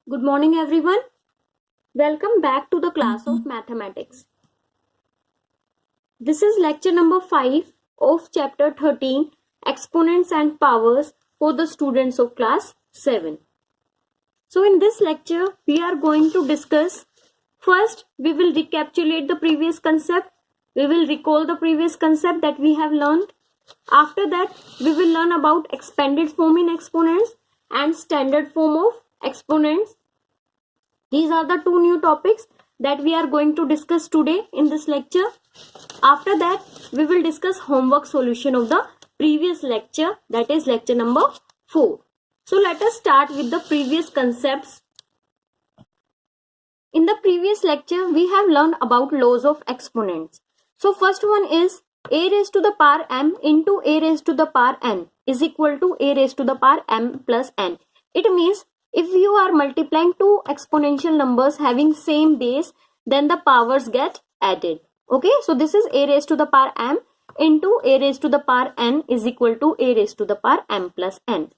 Good morning, everyone. Welcome back to the class of mathematics. This is lecture number 5 of chapter 13, Exponents and Powers, for the students of class 7. So in this lecture, we are going to discuss, first we will recapitulate the previous concept. We will recall the previous concept that we have learned. After that, we will learn about expanded form in exponents and standard form of exponents. These are the two new topics that we are going to discuss today in this lecture. After that, we will discuss homework solution of the previous lecture, that is lecture number 4. So let us start with the previous concepts. In the previous lecture, we have learned about laws of exponents. So first one is a raised to the power m into a raised to the power n is equal to a raised to the power m plus n. It means if you are multiplying two exponential numbers having same base, then the powers get added. Okay, so this is a raised to the power m into a raised to the power n is equal to a raised to the power m plus n.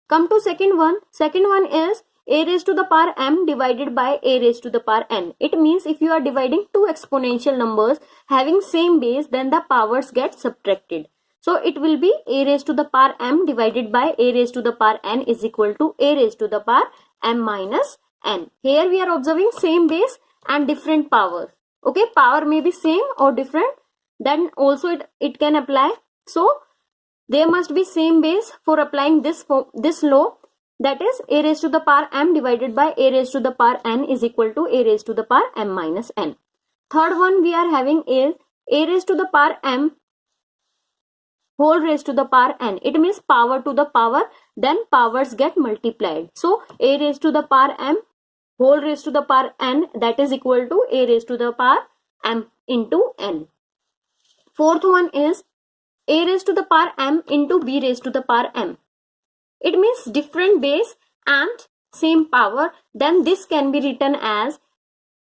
Come to second one. Second one is a raised to the power m divided by a raised to the power n. It means if you are dividing two exponential numbers having same base, then the powers get subtracted. So it will be a raised to the power m divided by a raised to the power n is equal to a raised to the power m minus n. Here we are observing same base and different powers. Okay, power may be same or different, then also it can apply. So there must be same base for applying this law, that is a raised to the power m divided by a raised to the power n is equal to a raised to the power m minus n. Third one we are having is a raised to the power m whole raised to the power n. It means power to the power, then powers get multiplied. So a raised to the power m whole raised to the power n, that is equal to a raised to the power m into n. Fourth one is a raised to the power m into b raised to the power m. It means different base and same power, then this can be written as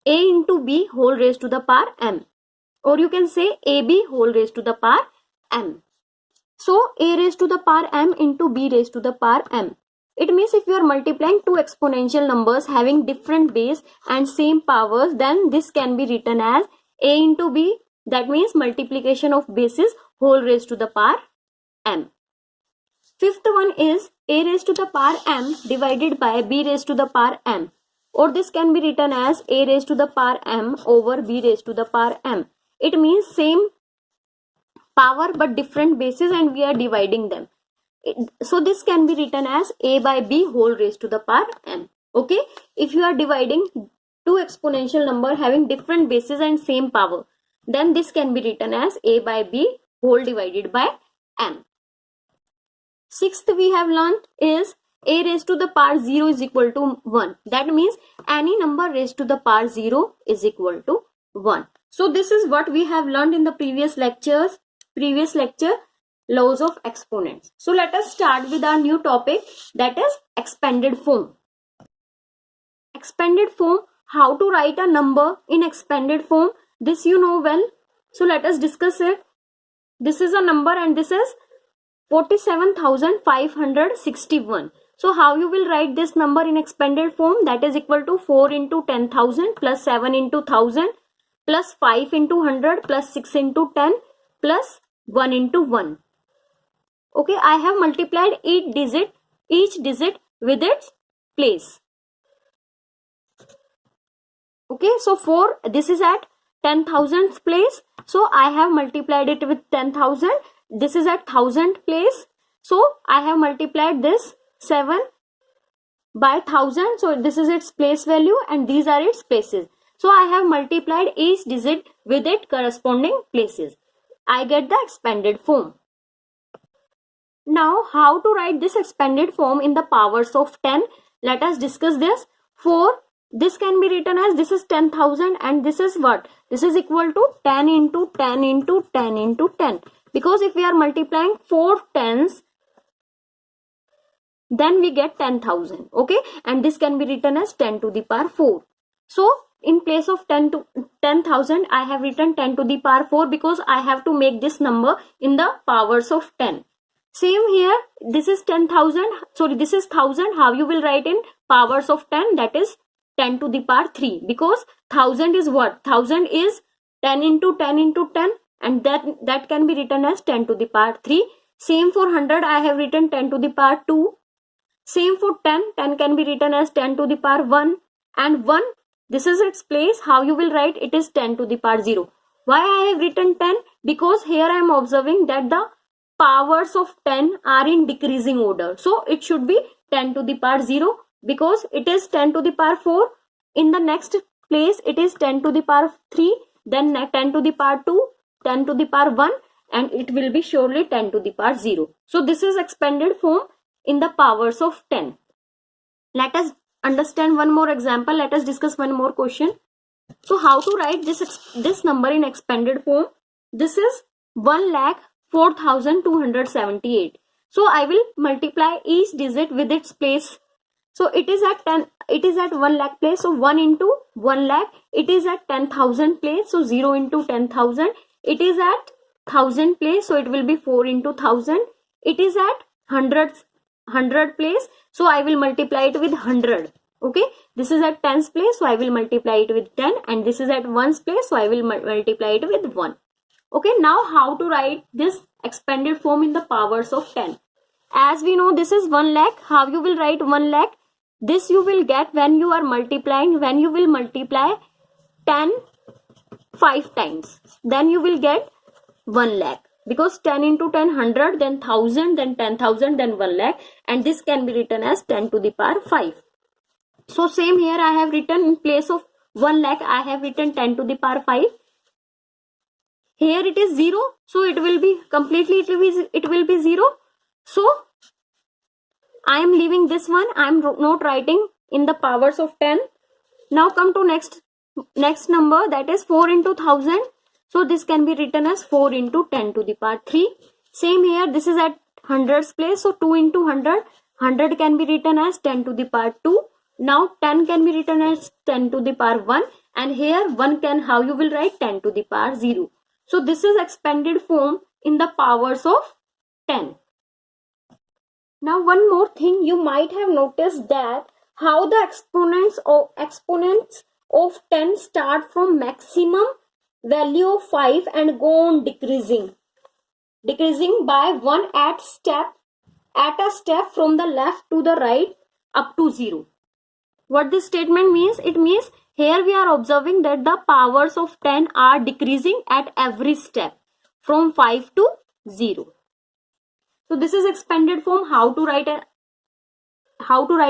a into b whole raised to the power m, or you can say ab whole raised to the power m. So a raised to the power m into b raised to the power m. It means if you are multiplying two exponential numbers having different base and same powers, then this can be written as a into b, that means multiplication of bases whole raised to the power m. Fifth one is a raised to the power m divided by b raised to the power m, or this can be written as a raised to the power m over b raised to the power m. It means same power but different bases and we are dividing them. So this can be written as a by b whole raised to the power m. Okay, if you are dividing two exponential number having different bases and same power, then this can be written as a by b whole divided by m. Sixth we have learned is a raised to the power 0 is equal to 1. That means any number raised to the power 0 is equal to 1. So this is what we have learned in the previous lecture, laws of exponents. So let us start with our new topic, that is expanded form. Expanded form, how to write a number in expanded form, this you know well. So let us discuss it. This is a number and this is 47,561. So how you will write this number in expanded form? That is equal to 4 into 10,000 plus 7 into 1000 plus 5 into 100 plus 6 into 10 plus 1 into 1. Okay, I have multiplied each digit with its place. Okay, so 4, this is at 10,000th place. So I have multiplied it with 10,000. This is at 1000th place. So I have multiplied this 7 by 1000. So this is its place value and these are its places. So I have multiplied each digit with its corresponding places. I get the expanded form. Now how to write this expanded form in the powers of 10? Let us discuss this. 4, this can be written as, this is 10,000 and this is what? This is equal to 10 into 10 into 10 into 10. Because if we are multiplying 4 tens, then we get 10,000. Okay, and this can be written as 10 to the power 4. So in place of 10,000, I have written 10 to the power 4 because I have to make this number in the powers of 10. Same here, this is 10,000, sorry, this is 1000. How you will write in powers of 10? That is 10 to the power 3, because 1000 is what? 1000 is 10 into 10 into 10, and that can be written as 10 to the power 3. Same for 100, I have written 10 to the power 2. Same for 10, 10 can be written as 10 to the power 1, and 1, this is its place. How you will write? It is 10 to the power 0. Why I have written 10? Because here I am observing that the powers of 10 are in decreasing order. So it should be 10 to the power 0, because it is 10 to the power 4. In the next place, it is 10 to the power 3, then 10 to the power 2, 10 to the power 1, and it will be surely 10 to the power 0. So this is expanded form in the powers of 10. Let us understand one more example. Let us discuss one more question. So how to write this number in expanded form? This is 1,04,278. So I will multiply each digit with its place. So it is at 10, it is at 1 lakh place, so 1 into 1 lakh. It is at 10,000 place, so 0 into 10,000. It is at 1000 place, so it will be 4 into 1000. It is at 100 place, so I will multiply it with 100. Okay, this is at 10's place, so I will multiply it with 10, and this is at 1's place, so I will multiply it with 1. Okay, now how to write this expanded form in the powers of 10? As we know, this is 1 lakh. How you will write 1 lakh? This you will get when you are multiplying, when you will multiply 10 5 times, then you will get 1 lakh, because 10 into 10 100, then 1000, then 10,000, then 1 lakh, and this can be written as 10 to the power 5. So same here, I have written in place of 1 lakh, I have written 10 to the power 5. Here it is 0, so it will be completely, it will be 0. So I am leaving this one. I am not writing in the powers of 10. Now come to next number, that is 4 into 1000. So this can be written as 4 into 10 to the power 3. Same here, this is at 100's place, so 2 into 100. 100 can be written as 10 to the power 2. Now 10 can be written as 10 to the power 1, and here 1 can, how you will write? 10 to the power 0. So this is expanded form in the powers of 10. Now one more thing, you might have noticed that how the exponents of 10 start from maximum value of 5 and go on decreasing by 1 at a step from the left to the right up to 0. What this statement means? It means here we are observing that the powers of 10 are decreasing at every step from 5 to 0. So this is expanded form. How to write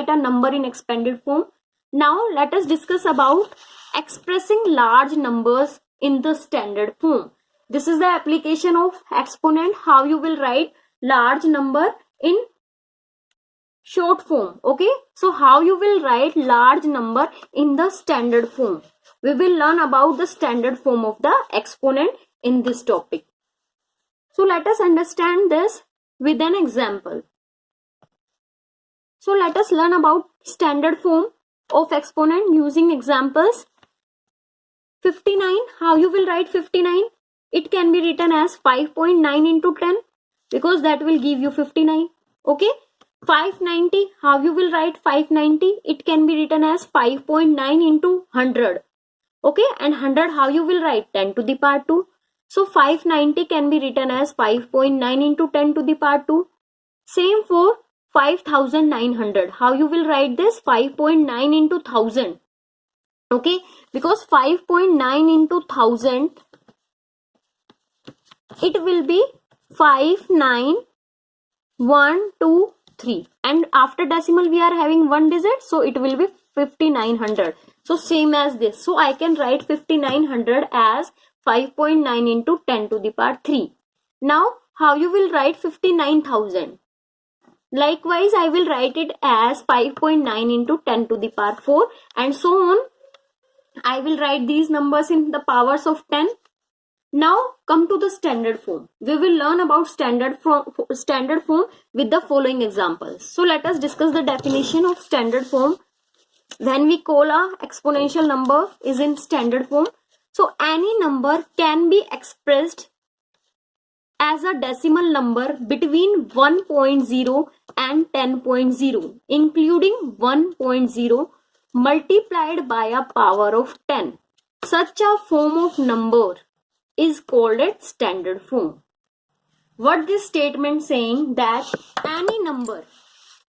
a number in expanded form? Now let us discuss about expressing large numbers in the standard form. This is the application of exponent. How you will write large number in short form. Okay, so how you will write large number in the standard form? We will learn about the standard form of the exponent in this topic. So let us understand this with an example. So let us learn about standard form of exponent using examples. 59, how you will write 59? It can be written as 5.9 into 10, because that will give you 59. Okay, 590, how you will write 590? It can be written as 5.9 into 100. Okay, and 100, how you will write? 10 to the power 2. So 590 can be written as 5.9 into 10 to the power 2. Same for 5,900. How you will write this? 5.9 into 1000. Okay, because 5.9 into 1000, it will be 59123, and after decimal we are having one digit, so it will be 5900. So same as this. So I can write 5900 as 5.9 into 10 to the power 3. Now how you will write 59,000? Likewise, I will write it as 5.9 into 10 to the power 4, and so on. I will write these numbers in the powers of 10. Now come to the standard form. We will learn about standard form with the following examples. So let us discuss the definition of standard form. When we call a exponential number is in standard form, so any number can be expressed as a decimal number between 1.0 and 10.0, including 1.0 multiplied by a power of 10. Such a form of number is called its standard form. What this statement saying that any number,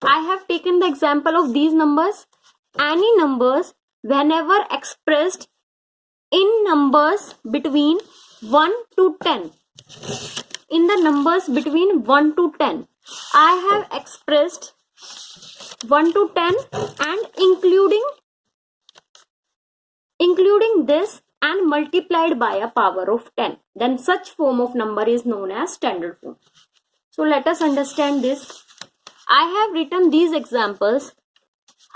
I have taken the example of these numbers, any numbers whenever expressed in numbers between 1 to 10, in the numbers between 1 to 10, I have expressed 1 to 10 and including this and multiplied by a power of 10. Then such form of number is known as standard form. So let us understand this. I have written these examples.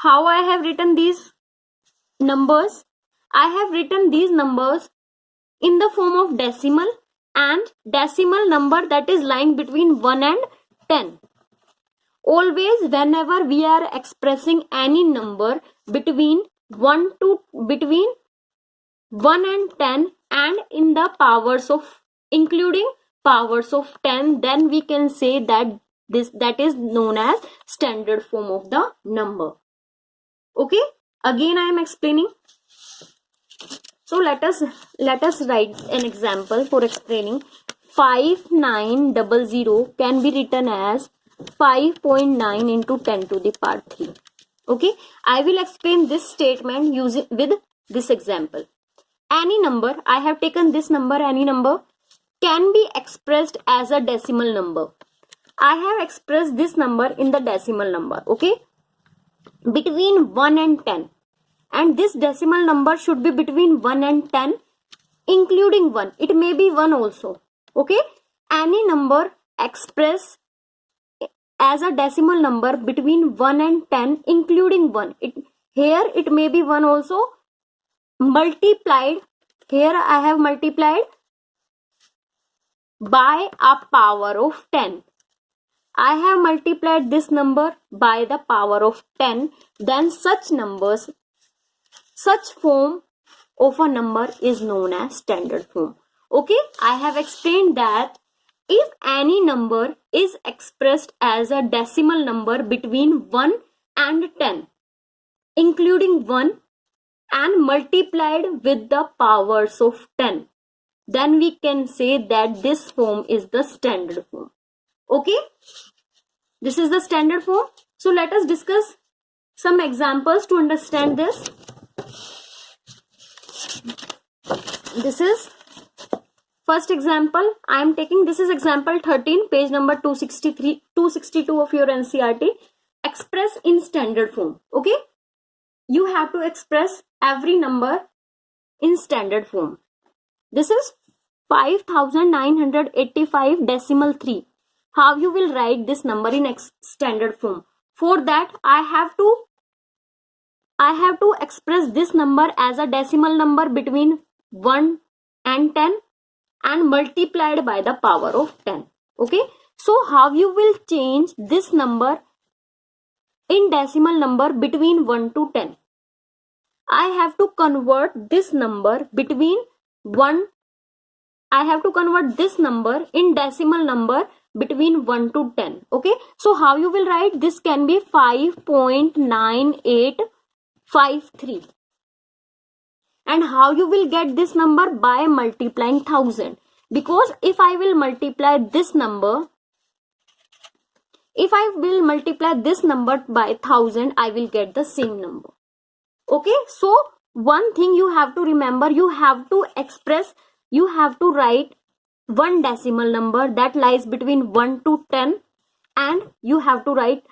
How I have written these numbers? I have written these numbers in the form of decimal and decimal number that is lying between 1 and 10. Always whenever we are expressing any number between 1 and 10 and in the powers of, including powers of 10, then we can say that that is known as standard form of the number. Okay, again I am explaining. So let us write an example for explaining. 5900 can be written as 5.9 into 10 to the power 3. Okay, I will explain this statement using with this example. Any number, I have taken this number, any number can be expressed as a decimal number. I have expressed this number in the decimal number, okay, between 1 and 10. And this decimal number should be between 1 and 10, including 1. It may be 1 also. Okay. Any number expressed as a decimal number between 1 and 10, including 1. Here it may be 1 also. Multiplied. Here I have multiplied by a power of 10. I have multiplied this number by the power of 10. Then such numbers, such form of a number is known as standard form. Okay, I have explained that if any number is expressed as a decimal number between 1 and 10, including 1 and multiplied with the powers of 10, then we can say that this form is the standard form. Okay, this is the standard form. So let us discuss some examples to understand this. This is first example I am taking. This is example 13, page number 262 of your NCERT. Express in standard form. Okay, you have to express every number in standard form. This is 5985 decimal 3. How you will write this number in standard form? For that I have to express this number as a decimal number between 1 and 10 and multiplied by the power of 10. Okay, so how you will change this number in decimal number between 1 to 10? I have to convert this number between 1, I have to convert this number in decimal number between 1 to 10. Okay, so how you will write? This can be 5.9853. And how you will get this number? By multiplying 1000. Because if I will multiply this number, by 1000, I will get the same number. Okay, so one thing you have to remember, you have to write one decimal number that lies between 1 to 10 and you have to write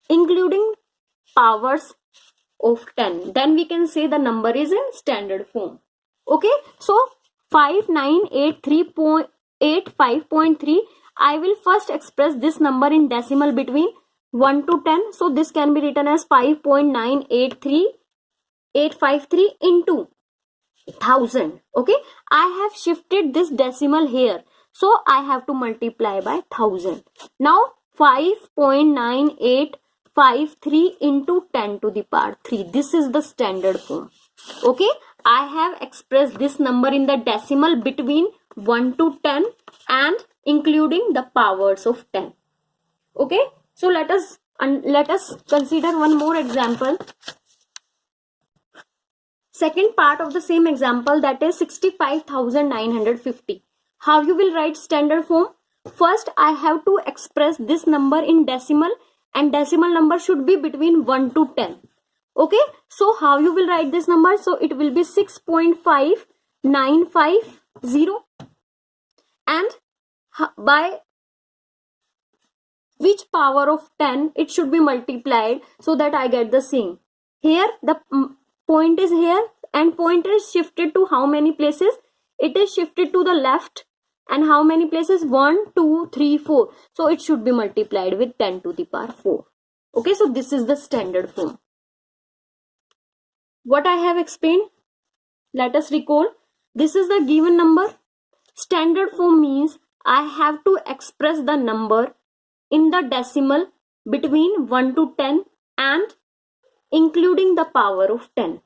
including powers of 10. Then we can say the number is in standard form. Okay, so 5983.85.3, I will first express this number in decimal between 1 to 10. So this can be written as 5.983853 into 1000. Okay, I have shifted this decimal here, so I have to multiply by 1000. Now 5.9853 into 10 to the power 3. This is the standard form. Okay, I have expressed this number in the decimal between 1 to 10 and including the powers of 10. Okay, so let us consider one more example. Second part of the same example, that is 65,950. How you will write standard form? First, I have to express this number in decimal, and decimal number should be between 1 to 10. Okay, so how you will write this number? So it will be 6.5950, and by which power of 10 it should be multiplied so that I get the same. Here the point is here, and pointer is shifted to how many places? It is shifted to the left, and how many places? 1, 2, 3, 4. So it should be multiplied with 10 to the power 4. Okay, so this is the standard form. What I have explained, let us recall. This is the given number. Standard form means I have to express the number in the decimal between 1 to 10 and including the power of 10.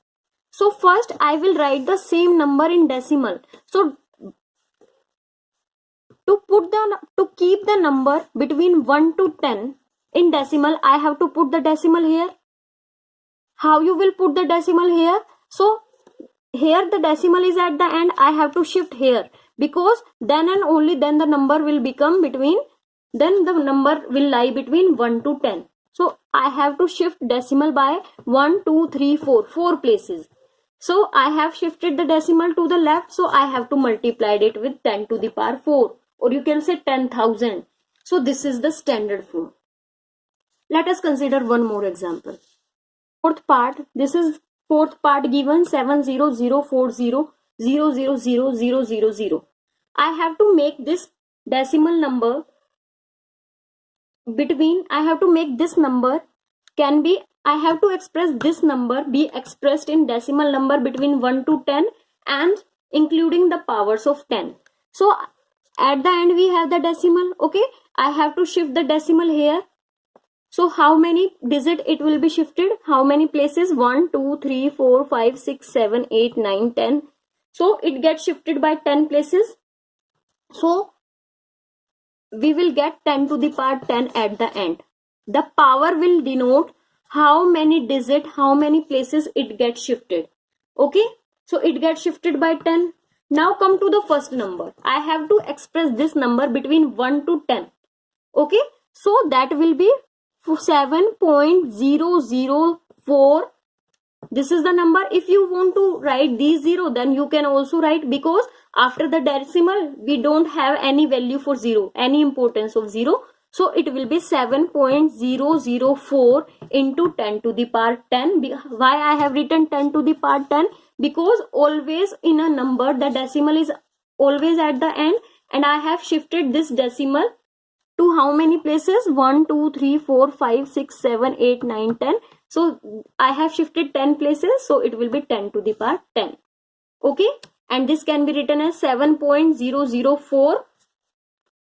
So first I will write the same number in decimal. So to keep the number between 1 to 10 in decimal, I have to put the decimal here. How you will put the decimal here? So here the decimal is at the end, I have to shift here, because then and only then the number will become between, then the number will lie between 1 to 10. So I have to shift decimal by 1, 2, 3, 4 places. So I have shifted the decimal to the left, so I have to multiply it with 10 to the power 4, or you can say 10,000. So this is the standard form. Let us consider one more example. Fourth part, this is fourth part given 70040000000. I have to make this decimal number between, I have to make this number can be, I have to express this number be expressed in decimal number between 1 to 10 and including the powers of 10. So at the end we have the decimal. Okay, I have to shift the decimal here. So how many digit it will be shifted? How many places? 1, 2, 3, 4, 5, 6, 7, 8, 9, 10. So it gets shifted by 10 places. So we will get 10 to the power 10 at the end. The power will denote how many digit, how many places it gets shifted. Okay, so it gets shifted by 10. Now come to the first number. I have to express this number between 1 to 10. Okay, so that will be 7.004. This is the number. If you want to write these 0, then you can also write, because after the decimal we don't have any value for 0, any importance of 0. So it will be 7.004 into 10 to the power 10. Why I have written 10 to the power 10? Because always in a number the decimal is always at the end, and I have shifted this decimal to how many places? 1, 2, 3, 4, 5, 6, 7, 8, 9, 10. So I have shifted 10 places, so it will be 10 to the power 10. Okay, and this can be written as 7.004.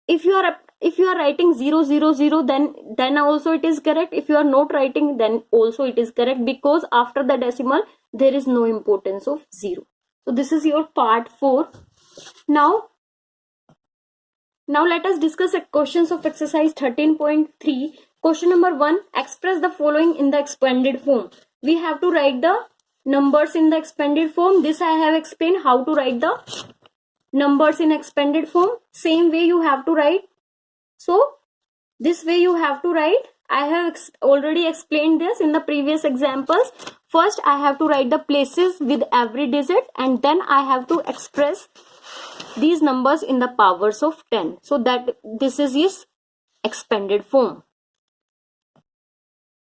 If you are writing 000, then also it is correct. If you are not writing, then also it is correct, because after the decimal there is no importance of 0. So this is your part 4. Now let us discuss questions of exercise 13.3. Question number 1. Express the following in the expanded form. We have to write the numbers in the expanded form. This I have explained how to write the numbers in expanded form. Same way you have to write. So this way you have to write. I have already explained this in the previous examples. First I have to write the places with every digit, and then I have to express these numbers in the powers of 10. So that this is his expanded form.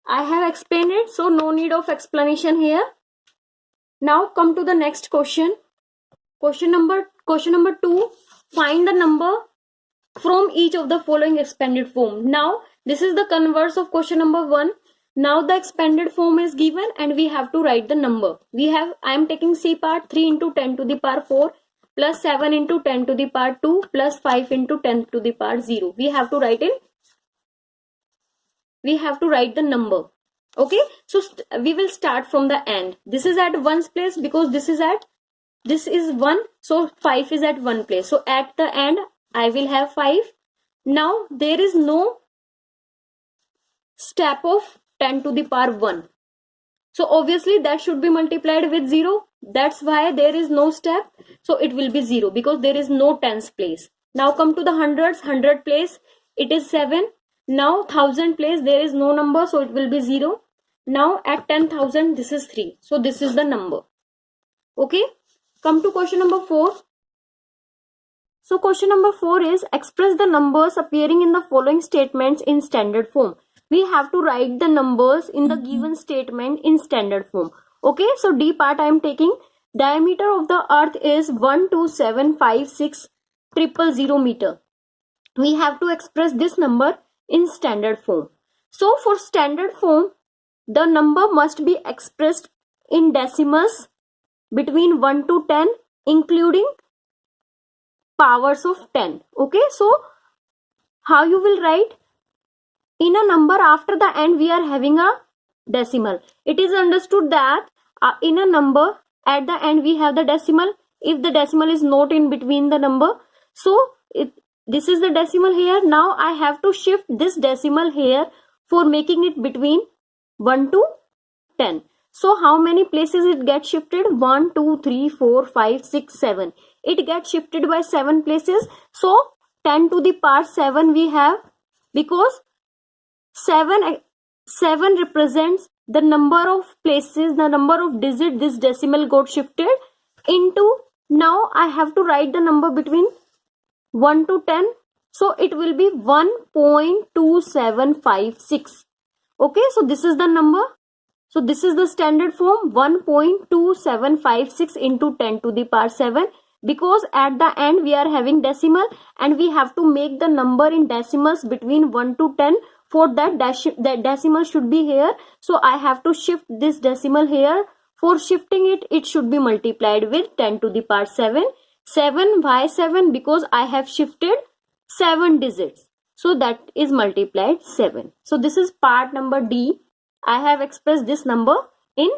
I have explained it, so no need of explanation here. Now come to the next question. Question number 2. Find the number from each of the following expanded form. Now this is the converse of question number 1. Now the expanded form is given and we have to write the number. I am taking C part, 3 into 10 to the power 4 plus 7 into 10 to the power 2 plus 5 into 10 to the power 0. We have to write the number. Okay, so we will start from the end. This is at 1's place because this is at this is 1, so 5 is at one place. So at the end I will have 5. Now there is no step of 10 to the power 1. So obviously that should be multiplied with 0. That's why there is no step. So it will be 0 because there is no tens place. Now come to the hundreds. 100 place it is 7. Now 1000 place there is no number, so it will be 0. Now at 10,000 this is 3. So this is the number. Okay. Come to question number 4. So question number 4 is express the numbers appearing in the following statements in standard form. We have to write the numbers in the given statement in standard form. Okay, so D part I am taking. Diameter of the earth is 12756,000 meter. We have to express this number in standard form. So for standard form, the number must be expressed in decimals between 1 to 10, including powers of 10. Okay, so how you will write? In a number after the end we are having a decimal. It is understood that in a number at the end we have the decimal. If the decimal is not in between the number, so this is the decimal here. Now I have to shift this decimal here for making it between 1 to 10. So how many places it gets shifted? 1, 2, 3, 4, 5, 6, 7. It gets shifted by 7 places. So 10 to the power 7 we have, because 7 represents the number of places, the number of digits this decimal got shifted into. Now I have to write the number between 1 to 10. So it will be 1.2756. Okay, so this is the number. So this is the standard form, 1.2756 into 10 to the power 7. Because at the end we are having decimal and we have to make the number in decimals between 1 to 10. For that, that decimal should be here. So I have to shift this decimal here. For shifting it, it should be multiplied with 10 to the power 7. 7, why 7? Because I have shifted 7 digits. So that is multiplied 7. So this is part number D. I have expressed this number in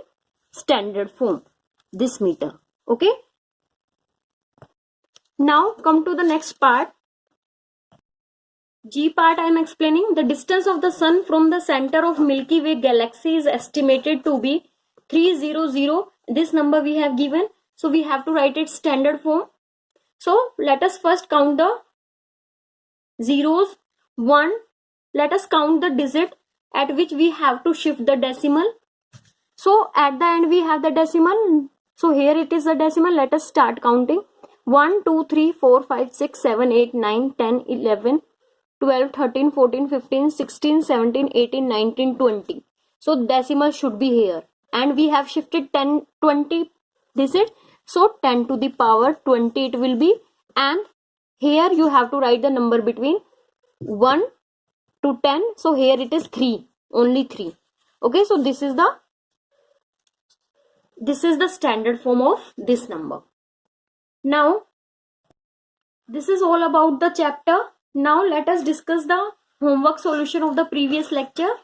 standard form, this meter. Okay. Now come to the next part. G part I am explaining. The distance of the sun from the center of Milky Way galaxy is estimated to be 300. This number we have given. So we have to write it standard form. So let us first count the zeros. 1. Let us count the digit at which we have to shift the decimal. So at the end we have the decimal. So here it is the decimal. Let us start counting. 1, 2, 3, 4, 5, 6, 7, 8, 9, 10, 11, 12, 13, 14, 15, 16, 17, 18, 19, 20. So decimal should be here. And we have shifted 10, 20 digits. So 10 to the power 20 it will be. And here you have to write the number between 1 to 10. So here it is 3. Only 3. Okay, so this is the standard form of this number. Now, this is all about the chapter. Now let us discuss the homework solution of the previous lecture.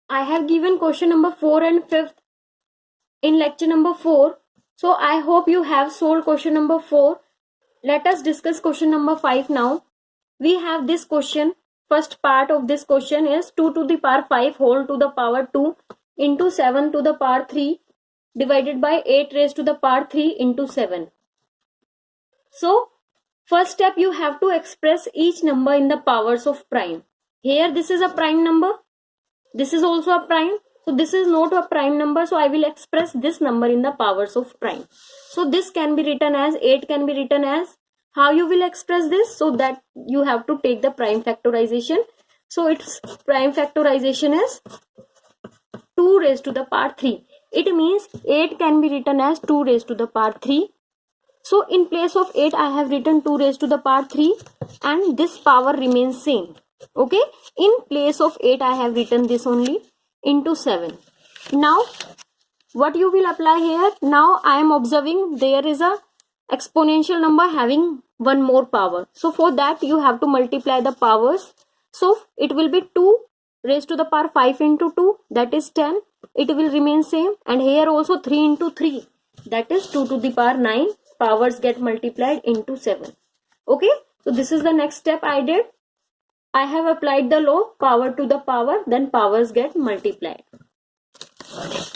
I have given question number 4 and 5th in lecture number 4. So I hope you have solved question number 4. Let us discuss question number 5 now. We have this question. First part of this question is 2 to the power 5 whole to the power 2 into 7 to the power 3 divided by 8 raised to the power 3 into 7. So first step, you have to express each number in the powers of prime. Here this is a prime number. This is also a prime. So this is not a prime number. So I will express this number in the powers of prime. So this can be written as 8 can be written as. How you will express this? So that you have to take the prime factorization. So its prime factorization is 2 raised to the power 3. It means 8 can be written as 2 raised to the power 3. So in place of 8 I have written 2 raised to the power 3 and this power remains same. Okay. In place of 8 I have written this only into 7. Now what you will apply here? Now I am observing there is a exponential number having one more power. So for that you have to multiply the powers. So it will be 2 raised to the power 5 into 2, that is 10. It will remain same. And here also 3 into 3, that is 2 to the power 9. Powers get multiplied into 7. Okay, so this is the next step I did. I have applied the law, power to the power, then powers get multiplied.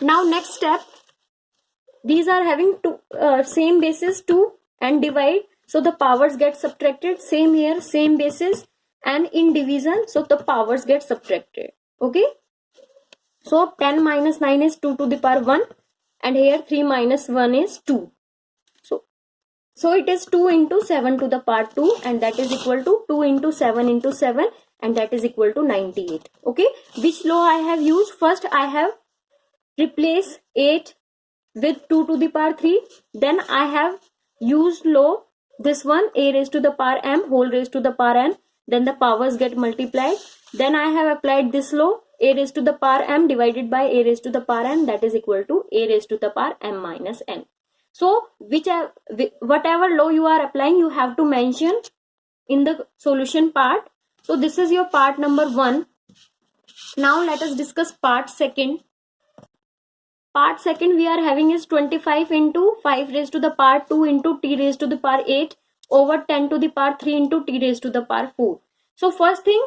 Now next step, these are having two same basis 2 and divide, so the powers get subtracted. Same here, same basis and in division, so the powers get subtracted. Okay, so 10 minus 9 is 2 to the power 1, and here 3 minus 1 is 2. So it is 2 into 7 to the power 2, and that is equal to 2 into 7, and that is equal to 98. Okay, which law I have used? First I have replaced 8 with 2 to the power 3. Then I have used law, this one, a raised to the power m whole raised to the power n. Then the powers get multiplied. Then I have applied this law, a raised to the power m divided by a raised to the power n, that is equal to a raised to the power m minus n. So whatever law you are applying, you have to mention in the solution part. So this is your part number 1. Now let us discuss part 2. Part 2 we are having is 25 into 5 raised to the power 2 into t raised to the power 8 over 10 to the power 3 into t raised to the power 4. So first thing,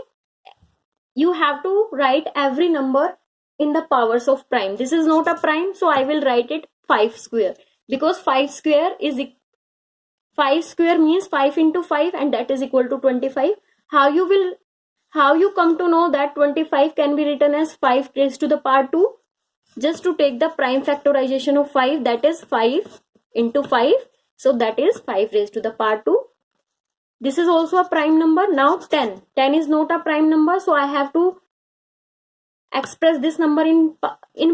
you have to write every number in the powers of prime. This is not a prime, so I will write it 5 square, because 5 square means 5 into 5, and that is equal to 25. How you come to know that 25 can be written as 5 raised to the power 2? Just to take the prime factorization of 5, that is 5 into 5, so that is 5 raised to the power 2. This is also a prime number. Now 10 is not a prime number, so I have to express this number in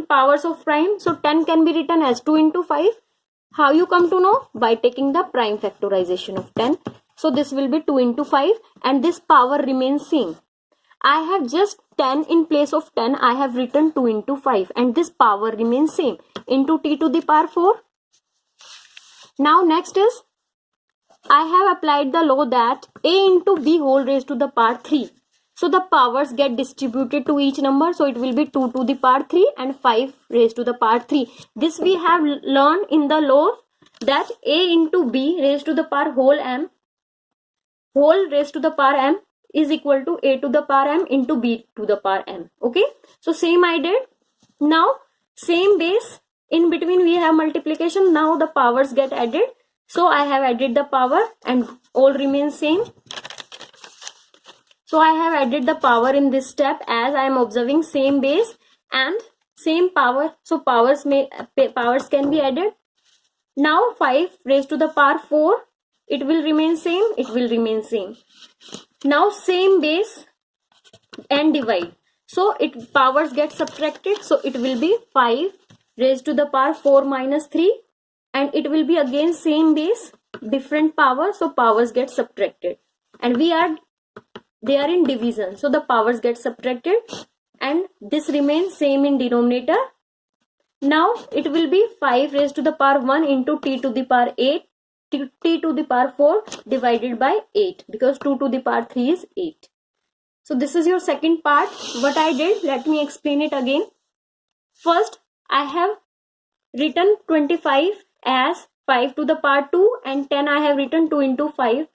powers of prime. So 10 can be written as 2 into 5. How you come to know? By taking the prime factorization of 10. So this will be 2 into 5, and this power remains same. I have just 10 in place of 10, I have written 2 into 5, and this power remains same, into t to the power 4. Now next is, I have applied the law that a into b whole raised to the power 3. So the powers get distributed to each number, so it will be 2 to the power 3 and 5 raised to the power 3. This we have learned in the law that a into b raised to the power whole raised to the power m is equal to a to the power m into b to the power m. Okay, so same I did. Now same base, in between we have multiplication. Now the powers get added, so I have added the power and all remains same. So I have added the power in this step, as I am observing same base and same power, so powers can be added. Now 5 raised to the power 4, it will remain same, Now same base and divide, so powers get subtracted, so it will be 5 raised to the power 4 minus 3, and it will be again same base, different power, so powers get subtracted, and they are in division, so the powers get subtracted, and this remains same in denominator. Now it will be 5 raised to the power 1 into t to the power 8, t to the power 4 divided by 8, because 2 to the power 3 is 8. So this is your second part. What I did, let me explain it again. First, I have written 25 as 5 to the power 2, and 10 I have written 2 into 5.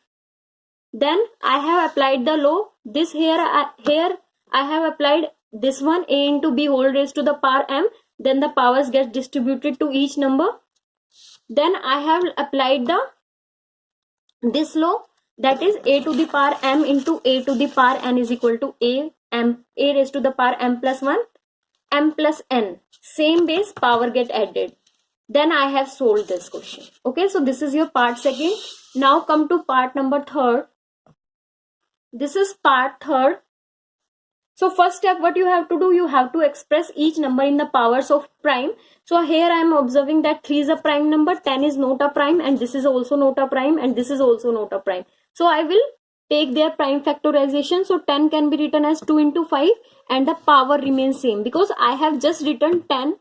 Then I have applied the law. This here I have applied this one, a into b whole raised to the power m. Then the powers get distributed to each number. Then I have applied this law, that is a to the power m into a to the power n is equal to a raised to the power m plus 1, m plus n. Same base, power get added. Then I have solved this question. Okay, so this is your part 2. Now come to part number 3. This is part 3. So first step, what you have to do, you have to express each number in the powers of prime. So here I am observing that 3 is a prime number, 10 is not a prime, and this is also not a prime, and this is also not a prime. So I will take their prime factorization. So 10 can be written as 2 into 5, and the power remains same, because I have just written 10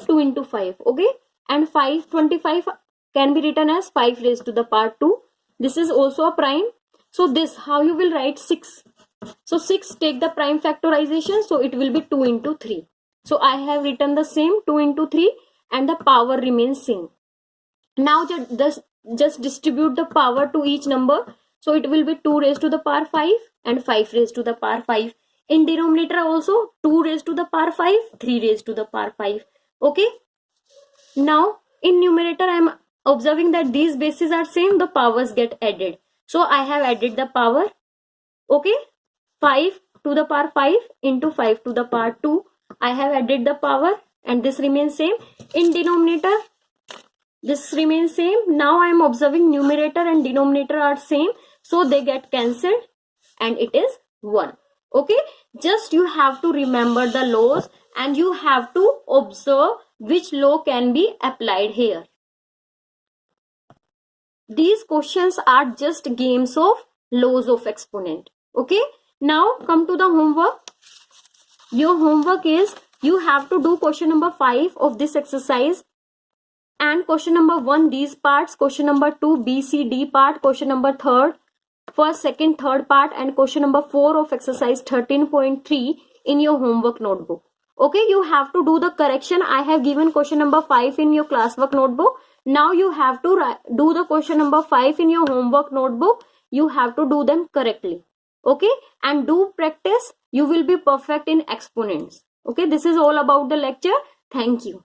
2 into 5. Okay, and 25 can be written as 5 raised to the power 2. This is also a prime. So this, how you will write 6. So 6, take the prime factorization, so it will be 2 into 3. So I have written the same 2 into 3, and the power remains same. Now just distribute the power to each number. So it will be 2 raised to the power 5 and 5 raised to the power 5. In denominator also 2 raised to the power 5, 3 raised to the power 5. Okay. Now in numerator I am observing that these bases are same, the powers get added. So I have added the power. Okay. 5 to the power 5 into 5 to the power 2. I have added the power and this remains same. In denominator this remains same. Now I am observing numerator and denominator are same, so they get cancelled and it is 1. Okay, just you have to remember the laws and you have to observe which law can be applied here. These questions are just games of laws of exponent. Okay, now come to the homework. Your homework is you have to do question number 5 of this exercise and question number 1 these parts, question number 2 B, C, D part, question number 3 first, second, third part, and question number 4 of exercise 13.3 in your homework notebook. Okay, you have to do the correction. I have given question number 5 in your classwork notebook. Now you have to do the question number 5 in your homework notebook. You have to do them correctly. Okay, and do practice. You will be perfect in exponents. Okay, this is all about the lecture. Thank you.